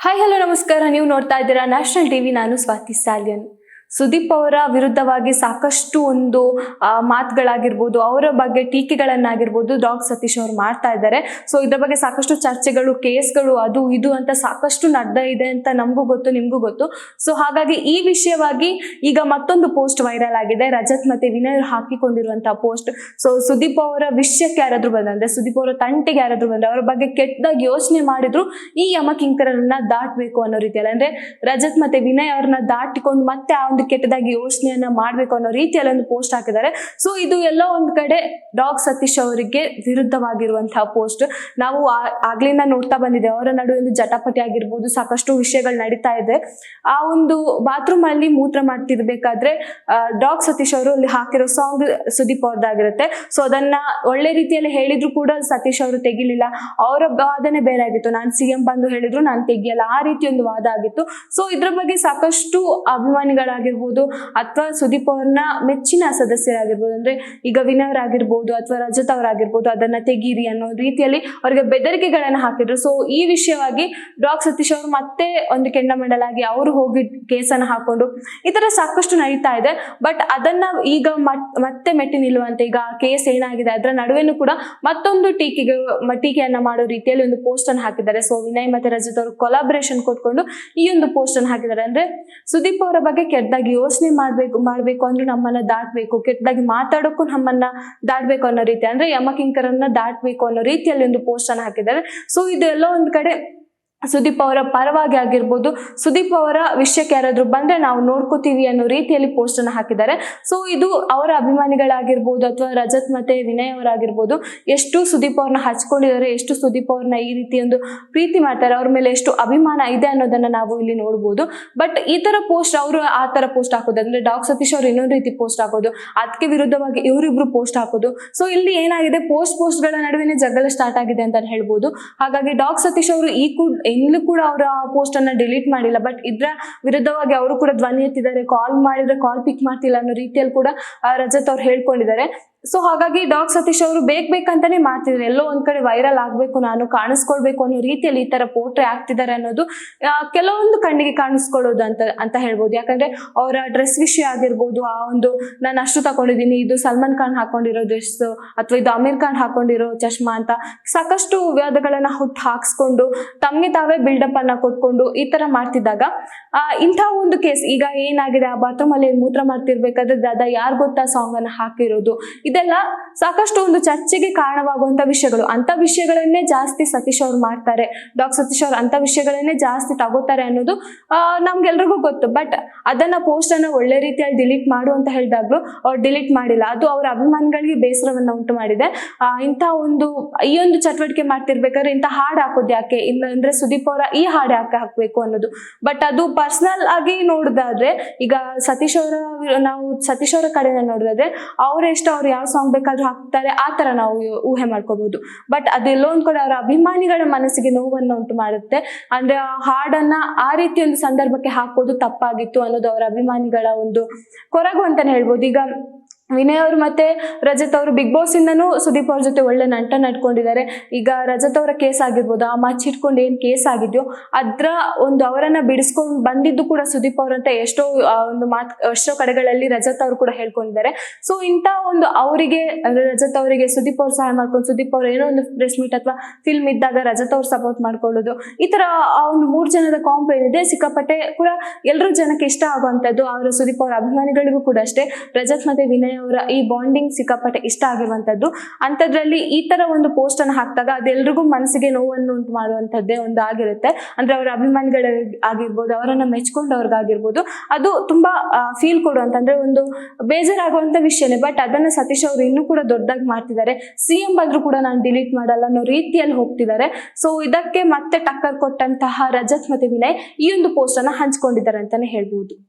Hi hello ನಮಸ್ಕಾರ. ನೀವು ನೋಡ್ತಾ ಇದ್ದೀರಾ ನ್ಯಾಷನಲ್ ಟಿವಿ. ನಾನು ಸ್ವಾತಿ ಸಾಲ್ಯನ್. ಸುದೀಪ್ ಅವರ ವಿರುದ್ಧವಾಗಿ ಸಾಕಷ್ಟು ಒಂದು ಮಾತುಗಳಾಗಿರ್ಬೋದು, ಅವರ ಬಗ್ಗೆ ಟೀಕೆಗಳನ್ನಾಗಿರ್ಬೋದು ಡಾಗ್ ಸತೀಶ್ ಅವರು ಮಾಡ್ತಾ ಇದ್ದಾರೆ. ಸೊ ಇದ್ರ ಬಗ್ಗೆ ಸಾಕಷ್ಟು ಚರ್ಚೆಗಳು, ಕೇಸ್ಗಳು, ಅದು ಇದು ಅಂತ ಸಾಕಷ್ಟು ನಡೆದ ಇದೆ ಅಂತ ನಮಗೂ ಗೊತ್ತು, ನಿಮಗೂ ಗೊತ್ತು. ಸೊ ಹಾಗಾಗಿ ಈ ವಿಷಯವಾಗಿ ಈಗ ಮತ್ತೊಂದು ಪೋಸ್ಟ್ ವೈರಲ್ ಆಗಿದೆ. ರಜತ್ ಮತ್ತೆ ವಿನಯ್ ಹಾಕಿಕೊಂಡಿರುವಂತಹ ಪೋಸ್ಟ್. ಸೊ ಸುದೀಪ್ ಅವರ ವಿಷಯಕ್ಕೆ ಯಾರಾದ್ರೂ ಬಂದ್ರೆ, ಸುದೀಪ್ ಅವರ ತಂಟೆಗೆ ಯಾರಾದ್ರೂ ಬಂದ್ರೆ, ಅವರ ಬಗ್ಗೆ ಕೆಟ್ಟದಾಗಿ ಯೋಚನೆ ಮಾಡಿದ್ರು ಈ ಯಮಕಿಂಕರನ್ನ ದಾಟಬೇಕು ಅನ್ನೋ ರೀತಿಯಲ್ಲಿ, ಅಂದ್ರೆ ರಜತ್ ಮತ್ತೆ ವಿನಯ್ ಅವ್ರನ್ನ ದಾಟಿಕೊಂಡು ಮತ್ತೆ ಆ ಕೆಟ್ಟದಾಗಿ ಯೋಚನೆಯನ್ನ ಮಾಡ್ಬೇಕು ಅನ್ನೋ ರೀತಿಯಲ್ಲಿ ಒಂದು ಪೋಸ್ಟ್ ಹಾಕಿದ್ದಾರೆ. ಸೊ ಇದು ಎಲ್ಲೋ ಒಂದ್ ಕಡೆ ಡಾಗ್ ಸತೀಶ್ ಅವರಿಗೆ ವಿರುದ್ಧವಾಗಿರುವಂತಹ ಪೋಸ್ಟ್. ನಾವು ಆಗ್ಲಿಂದ ನೋಡ್ತಾ ಬಂದಿದ್ದೇವೆ, ಅವರ ನಡುವೆ ಒಂದು ಜಟಾಪಟಿ ಆಗಿರ್ಬೋದು, ಸಾಕಷ್ಟು ವಿಷಯಗಳು ನಡೀತಾ ಇದೆ. ಆ ಒಂದು ಬಾತ್ರೂಮ್ ಅಲ್ಲಿ ಮೂತ್ರ ಮಾಡ್ತಿರ್ಬೇಕಾದ್ರೆ ಡಾಗ್ ಸತೀಶ್ ಅವರು ಅಲ್ಲಿ ಹಾಕಿರೋ ಸಾಂಗ್ ಸುದೀಪ್ ಅವ್ರದ್ದಾಗಿರುತ್ತೆ. ಸೊ ಅದನ್ನ ಒಳ್ಳೆ ರೀತಿಯಲ್ಲಿ ಹೇಳಿದ್ರು ಕೂಡ ಸತೀಶ್ ಅವರು ತೆಗಿಲಿಲ್ಲ. ಅವರ ವಾದನೆ ಬೇರೆ ಆಗಿತ್ತು. ನಾನು ಸಿಎಂ ಬಂದು ಹೇಳಿದ್ರು ನಾನು ತೆಗಿಯಲ್ಲ, ಆ ರೀತಿ ಒಂದು ವಾದ ಆಗಿತ್ತು. ಸೊ ಇದ್ರ ಬಗ್ಗೆ ಸಾಕಷ್ಟು ಅಭಿಮಾನಿಗಳಾಗಿ ಅಥವಾ ಸುದೀಪ್ ಅವ್ರನ್ನ ಮೆಚ್ಚಿನ ಸದಸ್ಯರಾಗಿರ್ಬೋದು, ಅಂದ್ರೆ ಈಗ ವಿನಯ್ ಆಗಿರ್ಬೋದು ಅಥವಾ ರಜತ್ ಅವರಾಗಿರ್ಬೋದು, ಅದನ್ನ ತೆಗೀರಿ ಅನ್ನೋ ರೀತಿಯಲ್ಲಿ ಅವರಿಗೆ ಬೆದರಿಕೆಗಳನ್ನ ಹಾಕಿದ್ರು. ಸೊ ಈ ವಿಷಯವಾಗಿ ಡಾಗ್ ಸತೀಶ್ ಅವರು ಮತ್ತೆ ಒಂದು ಕೆಂಡಮಂಡಲಾಗಿ ಅವರು ಹೋಗಿ ಕೇಸನ್ನ ಹಾಕೊಂಡು ಈ ತರ ಸಾಕಷ್ಟು ನಡೀತಾ ಇದೆ. ಬಟ್ ಅದನ್ನ ಈಗ ಮತ್ತೆ ಮೆಟ್ಟಿ ನಿಲ್ಲುವಂತೆ ಈಗ ಕೇಸ್ ಏನಾಗಿದೆ ಅದರ ನಡುವೆನೂ ಕೂಡ ಮತ್ತೊಂದು ಟೀಕೆಯನ್ನ ಮಾಡೋ ರೀತಿಯಲ್ಲಿ ಒಂದು ಪೋಸ್ಟ್ ಅನ್ನು ಹಾಕಿದ್ದಾರೆ. ಸೊ ವಿನಯ್ ಮತ್ತೆ ರಜತ್ ಅವರು ಕೊಲಾಬರೇಷನ್ ಕೊಟ್ಕೊಂಡು ಈ ಒಂದು ಪೋಸ್ಟ್ ಅನ್ನು ಹಾಕಿದ್ದಾರೆ. ಅಂದ್ರೆ ಸುದೀಪ್ ಅವರ ಬಗ್ಗೆ ಕೆಟ್ಟದಾಗಿ ಯೋಚನೆ ಮಾಡ್ಬೇಕು ಅಂದ್ರೆ ನಮ್ಮನ್ನ ದಾಟ್ಬೇಕು, ಕೆಟ್ಟದಾಗಿ ಮಾತಾಡೋಕ್ಕೂ ನಮ್ಮನ್ನ ದಾಟ್ಬೇಕು ಅನ್ನೋ ರೀತಿ, ಅಂದ್ರೆ ಯಮಕಿಂಕರನ್ನ ದಾಟ್ಬೇಕು ಅನ್ನೋ ರೀತಿಯಲ್ಲಿ ಒಂದು ಪೋಸ್ಟ್ ಅನ್ನು ಹಾಕಿದ್ದಾರೆ. ಸೊ ಇದೆಲ್ಲ ಒಂದ್ ಕಡೆ ಸುದೀಪ್ ಅವರ ಪರವಾಗಿ ಆಗಿರ್ಬೋದು, ಸುದೀಪ್ ಅವರ ವಿಷಯಕ್ಕೆ ಯಾರಾದ್ರೂ ಬಂದ್ರೆ ನಾವು ನೋಡ್ಕೋತೀವಿ ಅನ್ನೋ ರೀತಿಯಲ್ಲಿ ಪೋಸ್ಟ್ ಅನ್ನು ಹಾಕಿದ್ದಾರೆ. ಸೊ ಇದು ಅವರ ಅಭಿಮಾನಿಗಳಾಗಿರ್ಬೋದು ಅಥವಾ ರಜತ್ ಮತ್ತೆ ವಿನಯ್ ಅವರಾಗಿರ್ಬೋದು ಎಷ್ಟು ಸುದೀಪ್ ಅವ್ರನ್ನ ಹಚ್ಕೊಂಡಿದ್ದಾರೆ, ಎಷ್ಟು ಸುದೀಪ್ ಅವ್ರನ್ನ ಈ ರೀತಿ ಒಂದು ಪ್ರೀತಿ ಮಾಡ್ತಾರೆ, ಅವ್ರ ಮೇಲೆ ಎಷ್ಟು ಅಭಿಮಾನ ಇದೆ ಅನ್ನೋದನ್ನ ನಾವು ಇಲ್ಲಿ ನೋಡ್ಬೋದು. ಬಟ್ ಈ ತರ ಪೋಸ್ಟ್ ಅವರು ಆ ತರ ಪೋಸ್ಟ್ ಹಾಕೋದು, ಅಂದ್ರೆ ಡಾಗ್ ಸತೀಶ್ ಅವರು ಇನ್ನೊಂದು ರೀತಿ ಪೋಸ್ಟ್ ಹಾಕೋದು, ಅದಕ್ಕೆ ವಿರುದ್ಧವಾಗಿ ಇವರಿಬ್ರು ಪೋಸ್ಟ್ ಹಾಕೋದು. ಸೊ ಇಲ್ಲಿ ಏನಾಗಿದೆ, ಪೋಸ್ಟ್ ಗಳ ನಡುವೆ ಜಗಳ ಸ್ಟಾರ್ಟ್ ಆಗಿದೆ ಅಂತ ಹೇಳ್ಬೋದು. ಹಾಗಾಗಿ ಡಾಗ್ ಸತೀಶ್ ಅವರು ಇಲ್ಲೂ ಕೂಡ ಅವರ ಪೋಸ್ಟ್ ಅನ್ನ ಡಿಲೀಟ್ ಮಾಡಿಲ್ಲ. ಬಟ್ ಇದ್ರ ವಿರುದ್ಧವಾಗಿ ಅವರು ಕೂಡ ಧ್ವನಿ ಎತ್ತಿದ್ದಾರೆ. ಕಾಲ್ ಮಾಡಿದ್ರೆ ಕಾಲ್ ಪಿಕ್ ಮಾಡ್ತಿಲ್ಲ ಅನ್ನೋ ರೀತಿಯಲ್ಲಿ ಕೂಡ ರಜತ್ ಅವ್ರು ಹೇಳ್ಕೊಂಡಿದ್ದಾರೆ. ಸೊ ಹಾಗಾಗಿ ಡಾಗ್ ಸತೀಶ್ ಅವರು ಬೇಕಂತಾನೆ ಮಾಡ್ತಿದ್ದಾರೆ, ಎಲ್ಲೋ ಒಂದ್ ಕಡೆ ವೈರಲ್ ಆಗ್ಬೇಕು, ನಾನು ಕಾಣಿಸ್ಕೊಳ್ಬೇಕು ಅನ್ನೋ ರೀತಿಯಲ್ಲಿ ಈ ತರ ಪೋಟ್ರೆ ಆಗ್ತಿದ್ದಾರೆ ಅನ್ನೋದು ಕೆಲವೊಂದು ಕಣ್ಣಿಗೆ ಕಾಣಿಸ್ಕೊಳ್ಳೋದು ಅಂತ ಹೇಳ್ಬೋದು. ಯಾಕಂದ್ರೆ ಅವರ ಡ್ರೆಸ್ ವಿಷಯ ಆಗಿರ್ಬೋದು, ಆ ಒಂದು ನಾನು ಅಷ್ಟು ತಗೊಂಡಿದ್ದೀನಿ, ಇದು ಸಲ್ಮಾನ್ ಖಾನ್ ಹಾಕೊಂಡಿರೋ ಡ್ರೆಸ್ ಅಥವಾ ಇದು ಅಮೀರ್ ಖಾನ್ ಹಾಕೊಂಡಿರೋ ಚಶ್ಮಾ ಅಂತ ಸಾಕಷ್ಟು ವಿವಾದಗಳನ್ನ ಹುಟ್ಟು ಹಾಕ್ಸ್ಕೊಂಡು ತಮ್ಗೆ ತಾವೇ ಬಿಲ್ಡಪ್ ಅನ್ನ ಕೊಟ್ಕೊಂಡು ಈ ತರ ಮಾಡ್ತಿದ್ದಾಗ ಇಂಥ ಒಂದು ಕೇಸ್ ಈಗ ಏನಾಗಿದೆ, ಆ ಬಾತ್ರೂಮ್ ಅಲ್ಲಿ ಮೂತ್ರ ಮಾಡ್ತಿರ್ಬೇಕಾದ್ರೆ ದಾದಾ ಯಾರು ಗೊತ್ತಾ ಸಾಂಗ್ ಅನ್ನ ಹಾಕಿರೋದು, ಇದೆಲ್ಲ ಸಾಕಷ್ಟು ಒಂದು ಚರ್ಚೆಗೆ ಕಾರಣವಾಗುವಂತ ವಿಷಯಗಳು. ಅಂತ ವಿಷಯಗಳನ್ನೇ ಜಾಸ್ತಿ ಸತೀಶ್ ಅವ್ರು ಮಾಡ್ತಾರೆ, ಡಾಗ್ ಸತೀಶ್ ಅವ್ರು ಅಂತ ವಿಷಯಗಳನ್ನೇ ಜಾಸ್ತಿ ತಗೋತಾರೆ ಅನ್ನೋದು ನಮ್ಗೆಲ್ರಿಗೂ ಗೊತ್ತು. ಬಟ್ ಅದನ್ನ ಪೋಸ್ಟ್ ಅನ್ನ ಒಳ್ಳೆ ರೀತಿಯಲ್ಲಿ ಡಿಲೀಟ್ ಮಾಡು ಅಂತ ಹೇಳಿದಾಗ್ಲೂ ಅವ್ರು ಡಿಲೀಟ್ ಮಾಡಿಲ್ಲ. ಅದು ಅವ್ರ ಅಭಿಮಾನಿಗಳಿಗೆ ಬೇಸರವನ್ನ ಉಂಟು ಮಾಡಿದೆ. ಇಂಥ ಈ ಒಂದು ಚಟುವಟಿಕೆ ಮಾಡ್ತಿರ್ಬೇಕಾದ್ರೆ ಇಂಥ ಹಾಡು ಹಾಕೋದು ಯಾಕೆ, ಇಲ್ಲ ಅಂದ್ರೆ ಸುದೀಪ್ ಅವರ ಈ ಹಾಡು ಯಾಕೆ ಹಾಕ್ಬೇಕು ಅನ್ನೋದು. ಬಟ್ ಅದು ಪರ್ಸನಲ್ ಆಗಿ ನೋಡೋದಾದ್ರೆ, ಈಗ ನಾವು ಸತೀಶ್ ಅವರ ಕಡೆಯಿಂದ ನೋಡೋದಾದ್ರೆ ಅವ್ರು ಯಾವ ಸಾಂಗ್ ಬೇಕಾದ್ರೂ ಹಾಕ್ತಾರೆ, ಆ ತರ ನಾವು ಊಹೆ ಮಾಡ್ಕೋಬಹುದು. ಬಟ್ ಅದೆಲ್ಲೋ ಒಂದ್ ಕಡೆ ಅವರ ಅಭಿಮಾನಿಗಳ ಮನಸ್ಸಿಗೆ ನೋವನ್ನು ಉಂಟು ಮಾಡುತ್ತೆ. ಅಂದ್ರೆ ಆ ಹಾಡನ್ನ ಆ ರೀತಿ ಒಂದು ಸಂದರ್ಭಕ್ಕೆ ಹಾಕೋದು ತಪ್ಪಾಗಿತ್ತು ಅನ್ನೋದು ಅವರ ಅಭಿಮಾನಿಗಳ ಒಂದು ಕೊರಗು ಅಂತಾನೆ ಹೇಳ್ಬೋದು. ಈಗ ವಿನಯ್ ಅವರು ಮತ್ತೆ ರಜತ್ ಅವರು ಬಿಗ್ ಬಾಸ್ ಇಂದನೂ ಸುದೀಪ್ ಅವ್ರ ಜೊತೆ ಒಳ್ಳೆ ನಂಟ ನಡ್ಕೊಂಡಿದ್ದಾರೆ. ಈಗ ರಜತ್ ಅವರ ಕೇಸ್ ಆಗಿರ್ಬೋದು, ಆ ಮಚ್ಚಿಟ್ಕೊಂಡು ಏನ್ ಕೇಸ್ ಆಗಿದ್ಯೋ ಅದ್ರ ಒಂದು ಅವರನ್ನ ಬಿಡಿಸ್ಕೊಂಡು ಬಂದಿದ್ದು ಕೂಡ ಸುದೀಪ್ ಅವ್ರಂತ ಎಷ್ಟೋ ಕಡೆಗಳಲ್ಲಿ ರಜತ್ ಅವರು ಕೂಡ ಹೇಳ್ಕೊಂಡಿದ್ದಾರೆ. ಸೊ ಇಂಥ ಒಂದು ಅವರಿಗೆ ಅಂದ್ರೆ ರಜತ್ ಅವರಿಗೆ ಸುದೀಪ್ ಅವ್ರು ಸಹಾಯ ಮಾಡ್ಕೊಂಡು, ಸುದೀಪ್ ಅವ್ರು ಏನೋ ಒಂದು ಪ್ರೆಸ್ ಮೀಟ್ ಅಥವಾ ಫಿಲ್ಮ್ ಇದ್ದಾಗ ರಜತ್ ಅವ್ರು ಸಪೋರ್ಟ್ ಮಾಡ್ಕೊಳ್ಳೋದು, ಈ ತರ ಆ ಒಂದು 3 ಜನದ ಕಾಂಬೋ ಏನಿದೆ ಸಿಕ್ಕಾಪಟ್ಟೆ ಕೂಡ ಎಲ್ಲರೂ ಜನಕ್ಕೆ ಇಷ್ಟ ಆಗುವಂತದ್ದು. ಅವರ ಸುದೀಪ್ ಅವರ ಅಭಿಮಾನಿಗಳಿಗೂ ಕೂಡ ಅಷ್ಟೇ ರಜತ್ ಮತ್ತೆ ವಿನಯ್ ಅವರ ಈ ಬಾಂಡಿಂಗ್ ಸಿಕ್ಕಾಪಟ್ಟೆ ಇಷ್ಟ ಆಗಿರುವಂತದ್ದು. ಅಂತದ್ರಲ್ಲಿ ಈ ತರ ಒಂದು ಪೋಸ್ಟ್ ಅನ್ನು ಹಾಕಿದಾಗ ಅದೆಲ್ರಿಗೂ ಮನಸ್ಸಿಗೆ ನೋವನ್ನು ಉಂಟು ಮಾಡುವಂತದ್ದೇ ಒಂದು ಆಗಿರುತ್ತೆ. ಅಂದ್ರೆ ಅವರ ಅಭಿಮಾನಿಗಳಿಗಾಗಿರ್ಬೋದು, ಅವರನ್ನ ಮೆಚ್ಕೊಂಡವ್ರಿಗಾಗಿರ್ಬೋದು ಅದು ತುಂಬಾ ಫೀಲ್ ಕೊಡುವಂತ, ಅಂದ್ರೆ ಒಂದು ಬೇಜಾರಾಗುವಂತ ವಿಷಯನೇ. ಬಟ್ ಅದನ್ನ ಸತೀಶ್ ಅವರು ಇನ್ನೂ ಕೂಡ ದೊಡ್ಡದಾಗಿ ಮಾಡ್ತಿದ್ದಾರೆ. ಸಿಎಂ ಬಂದ್ರು ಕೂಡ ನಾನು ಡಿಲೀಟ್ ಮಾಡಲ್ಲ ಅನ್ನೋ ರೀತಿಯಲ್ಲಿ ಹೋಗ್ತಿದ್ದಾರೆ. ಸೊ ಇದಕ್ಕೆ ಮತ್ತೆ ಟಕ್ಕರ್ ಕೊಟ್ಟಂತಹ ರಜತ್ ಮತ್ತೆ ವಿನಯ್ ಈ ಒಂದು ಪೋಸ್ಟ್ ಅನ್ನ ಹಂಚ್ಕೊಂಡಿದ್ದಾರೆ ಅಂತಾನೆ ಹೇಳ್ಬೋದು.